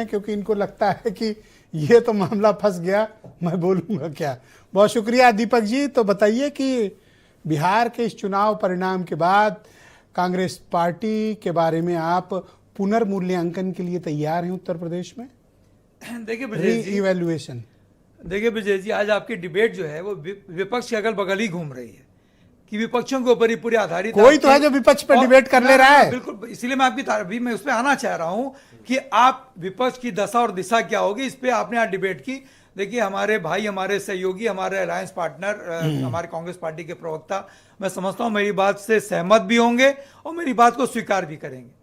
क्योंकि इनको लगता है कि ये तो मामला फंस गया, मैं बोलूंगा क्या। बहुत शुक्रिया दीपक जी। तो बताइए कि बिहार के इस चुनाव परिणाम के बाद कांग्रेस पार्टी के बारे में आप पुनर्मूल्यांकन के लिए तैयार हैं उत्तर प्रदेश में? देखिए ब्रजेश जी, इवैल्यूएशन। देखिए ब्रजेश जी, आज आपकी डिबेट जो है वो विपक्ष के अगल बगल ही घूम रही है कि विपक्षों के ऊपर ही पूरी आधारित। कोई तो है जो विपक्ष पर डिबेट कर ले रहा है। बिल्कुल, इसीलिए मैं आपकी अभी मैं उस पर आना चाह रहा हूं कि आप विपक्ष की दशा और दिशा क्या होगी, इस पे आपने आज डिबेट की। देखिए हमारे भाई, हमारे सहयोगी, हमारे अलायंस पार्टनर, हमारे कांग्रेस पार्टी के प्रवक्ता, मैं समझता हूं मेरी बात से सहमत भी होंगे और मेरी बात को स्वीकार भी करेंगे।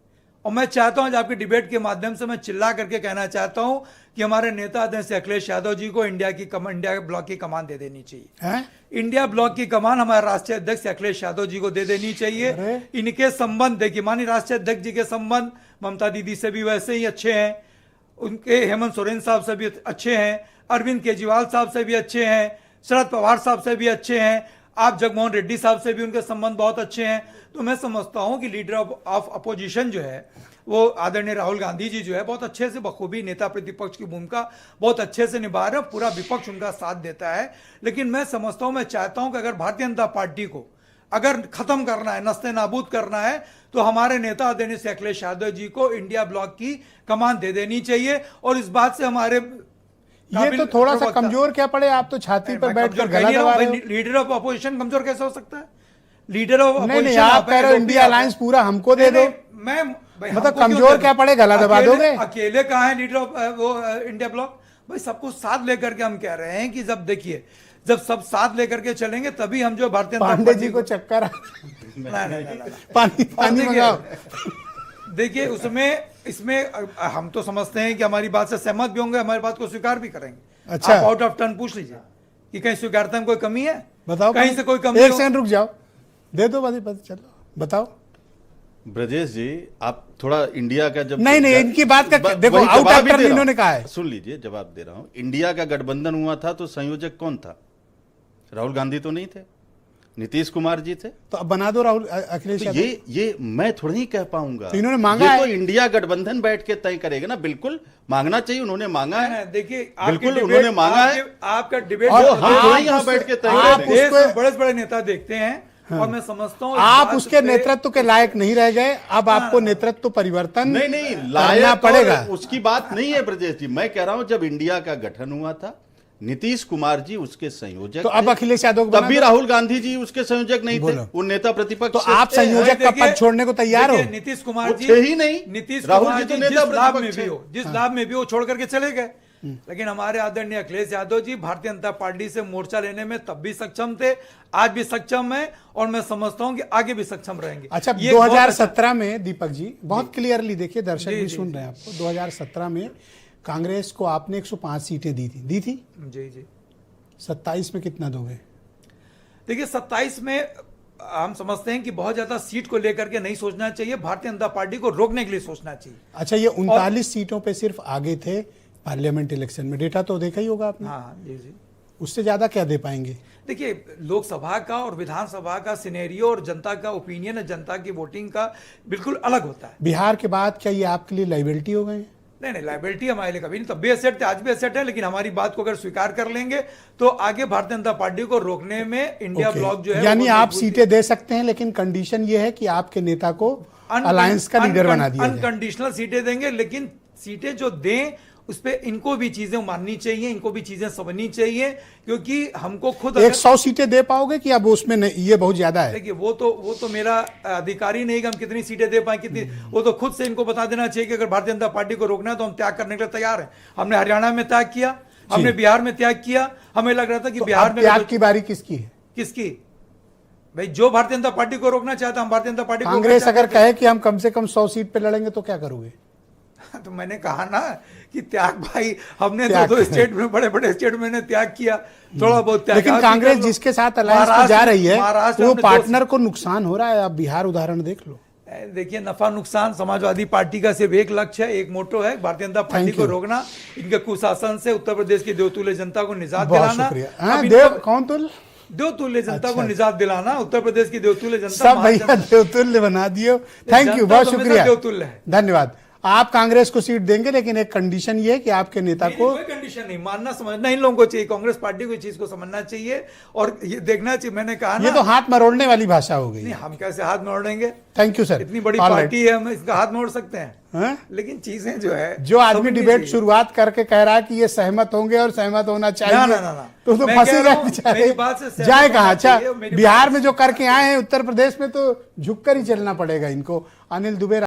और मैं चाहता हूं आज आपकी डिबेट के माध्यम से मैं चिल्ला करके कहना चाहता हूं कि हमारे नेता आदरणीय अखिलेश यादव जी को इंडिया ब्लॉक की कमान दे देनी चाहिए। इंडिया ब्लॉक की कमान हमारे राष्ट्रीय अध्यक्ष अखिलेश यादव जी को दे देनी चाहिए। इनके संबंध देखिए, माननीय राष्ट्रीय अध्यक्ष जी के संबंध ममता दीदी से भी वैसे ही अच्छे हैं, उनके हेमंत सोरेन साहब से भी अच्छे हैं, अरविंद केजरीवाल साहब से भी अच्छे हैं, शरद पवार साहब से भी अच्छे हैं, आप जगमोहन रेड्डी साहब से भी उनके संबंध बहुत अच्छे हैं। तो मैं समझता हूं कि लीडर ऑफ अपोजिशन जो है वो आदरणीय राहुल गांधी जी जो है बहुत अच्छे से बखूबी नेता प्रतिपक्ष की भूमिका बहुत अच्छे से निभा रहे हैं, पूरा विपक्ष उनका साथ देता है। लेकिन मैं समझता हूं, मैं चाहता हूं कि अगर भारतीय जनता पार्टी को अगर खत्म करना है, नस्ते नाबूद करना है, तो हमारे नेता आदरणीय श्री अखिलेश यादव जी को इंडिया ब्लॉक की कमान दे देनी चाहिए। और इस बात से हमारे ये तो थोड़ा सा कमजोर क्या पड़े, आप तो छाती पर बैठकर गला दबा रहे हो। लीडर ऑफ अपोजिशन कमजोर कैसे हो सकता है? लीडर ऑफ नहीं, आप कह रहे हो इंडिया अलायंस पूरा हमको दे दो, मैं मतलब कमजोर क्या पड़े, गला दबा दोगे? अकेले कहाँ है लीडर ऑफ वो इंडिया ब्लॉक? भाई सबको साथ लेकर के हम कह रहे हैं कि जब देखिए, जब सब साथ लेकर के चलेंगे तभी हम जो भारतीय पांडे जी को चक्कर पानी मंगाओ। देखिए इसमें हम तो समझते हैं कि हमारी बात से सहमत भी होंगे, हमारी बात को स्वीकार भी करेंगे। अच्छा, आप आउट ऑफ टर्न पूछ लीजिए कि कहीं स्वीकारता में कोई कमी है, बताओ कहीं से कोई कमी। एक सेकंड रुक जाओ, दे दो बात, चलो बताओ। ब्रजेश जी, आप थोड़ा इंडिया का जब नहीं इनकी बात का देखो, आउट ऑफ टर्न इन्होंने कहा है। सुन लीजिए, जवाब दे रहा हूं। इंडिया का गठबंधन हुआ था तो संयोजक कौन था? राहुल गांधी तो नहीं थे, नीतीश कुमार जी थे। तो अब बना दो राहुल अखिलेश तो ये मैं थोड़ा ही कह पाऊंगा। तो इन्होंने मांगा है, तो इंडिया गठबंधन बैठ के तय करेगा ना। बिल्कुल मांगना चाहिए, उन्होंने मांगा है। देखिए बिल्कुल उन्होंने मांगा है। आपका डिबेट हम थोड़ा यहाँ बैठ के तय बड़े बड़े नेता देखते हैं। हाँ। और मैं समझता हूँ आप उसके नेतृत्व के लायक नहीं रह गए, अब आपको नेतृत्व परिवर्तन नहीं लाना पड़ेगा। उसकी बात नहीं है ब्रजेश जी, मैं कह रहा हूं जब इंडिया का गठन हुआ था, नीतीश कुमार जी उसके संयोजक तो अब अखिलेश यादव तब भी राहुल गांधी जी उसके संयोजक नहीं थे, वो नेता प्रतिपक्ष। तो आप संयोजक का पद छोड़ने को तैयार हो? नीतीश कुमार जी ही नहीं, नीतीश राहुल कुमार जी तो जी नेता जिस लाभ में प्रतिपक्ष भी हो, जिस लाभ में भी वो छोड़ करके चले गए। लेकिन हमारे आदरणीय अखिलेश यादव जी भारतीय जनता पार्टी से मोर्चा लेने में तब भी सक्षम थे, आज भी सक्षम है, और मैं समझता हूं कि आगे भी सक्षम रहेंगे। अच्छा, 2017 में दीपक जी बहुत क्लियरली देखिए, दर्शक भी सुन रहे हैं आपको, 2017 में कांग्रेस को आपने 105 सीटें दी थी जी। 27 में कितना दोगे? देखिए 27 में हम समझते हैं कि बहुत ज्यादा सीट को लेकर के नहीं सोचना चाहिए, भारतीय जनता पार्टी को रोकने के लिए सोचना चाहिए। अच्छा, ये 39 सीटों पे सिर्फ आगे थे पार्लियामेंट इलेक्शन में, डेटा तो देखा ही होगा आपने। हाँ जी। उससे ज्यादा क्या दे पाएंगे? देखिए लोकसभा का और विधानसभा का सिनेरियो और जनता का ओपिनियन है, जनता की वोटिंग का बिल्कुल अलग होता है। बिहार के बाद क्या ये आपके लिए लाइबिलिटी हो गए? नहीं, लाइबिलिटी हमारे लिए कभी नहीं, तब भी एसेट थे, आज भी एसेट है। लेकिन हमारी बात को अगर स्वीकार कर लेंगे तो आगे भारतीय जनता पार्टी को रोकने में इंडिया ब्लॉक जो है, यानी आप सीटें दे सकते हैं, लेकिन कंडीशन ये है कि आपके नेता को अलायंस का लीडर बना दिया जाए। अनकंडीशनल सीटें देंगे, लेकिन सीटें जो दें उस पे इनको भी चीजें माननी चाहिए, इनको भी चीजें समझनी चाहिए, क्योंकि हमको खुद 100 सीटें दे पाओगे कि अब उसमें ये बहुत ज्यादा है? देखिए वो तो मेरा अधिकारी नहीं कि हम कितनी सीटें दे पाए, कितनी, वो तो खुद से इनको बता देना चाहिए कि अगर भारतीय जनता पार्टी को रोकना है तो हम त्याग करने के लिए तैयार हैं। हमने हरियाणा में त्याग किया, हमने बिहार में त्याग किया, हमें लग रहा था कि बिहार में त्याग की बारी किसकी है? किसकी? भाई जो भारतीय जनता पार्टी को रोकना चाहता, हम भारतीय जनता पार्टी कांग्रेस अगर कहे कि हम कम से कम 100 सीट पे लड़ेंगे तो क्या करोगे? तो मैंने कहा ना कि त्याग, भाई हमने दो स्टेट में, बड़े बड़े स्टेट में त्याग किया, थोड़ा बहुत त्याग। लेकिन कांग्रेस जिसके साथ अलायंस में जा रही है वो पार्टनर को नुकसान हो रहा है। आप बिहार उदाहरण देख लो। देखिए नफा नुकसान, समाजवादी पार्टी का सिर्फ एक लक्ष्य है, एक मोटो है, भारतीय जनता पार्टी को रोकना, इनके कुशासन से उत्तर प्रदेश की देवतुल्य जनता को निजात दिलाना। देवतुल्य जनता को निजात दिलाना, उत्तर प्रदेश की देवतुल्य जनता सब भैया देवतुल्य बना दियो। थैंक यू, बहुत शुक्रिया, देवतुल्य है। धन्यवाद। आप कांग्रेस को सीट देंगे, लेकिन एक कंडीशन ये है कि आपके नेता को कोई कंडीशन नहीं, मानना समझना इन लोगों को चाहिए, कांग्रेस पार्टी को इस चीज को समझना चाहिए और ये देखना चाहिए। मैंने कहा ये ना, तो हाथ मरोड़ने वाली भाषा हो गई। नहीं हम कैसे हाथ मोड़ेंगे, थैंक यू सर। इतनी बड़ी All right. पार्टी है, हम इसका हाथ मोड़ सकते हैं। हाँ? लेकिन चीजें जो है जो आदमी समझनी डिबेट चाहिए। शुरुआत करके कह रहा है कि ये सहमत होंगे और सहमत होना चाहिए, ना। तो मैं फंसे कह रहा हूं, बेचारे। मेरी बात से सहमत जाए होना कहाँ? अच्छा, चाहिए, मेरी बिहार बात में जो करके आए हैं, उत्तर प्रदेश में तो झुककर ही चलना पड़ेगा इनको। अनिल दुबे।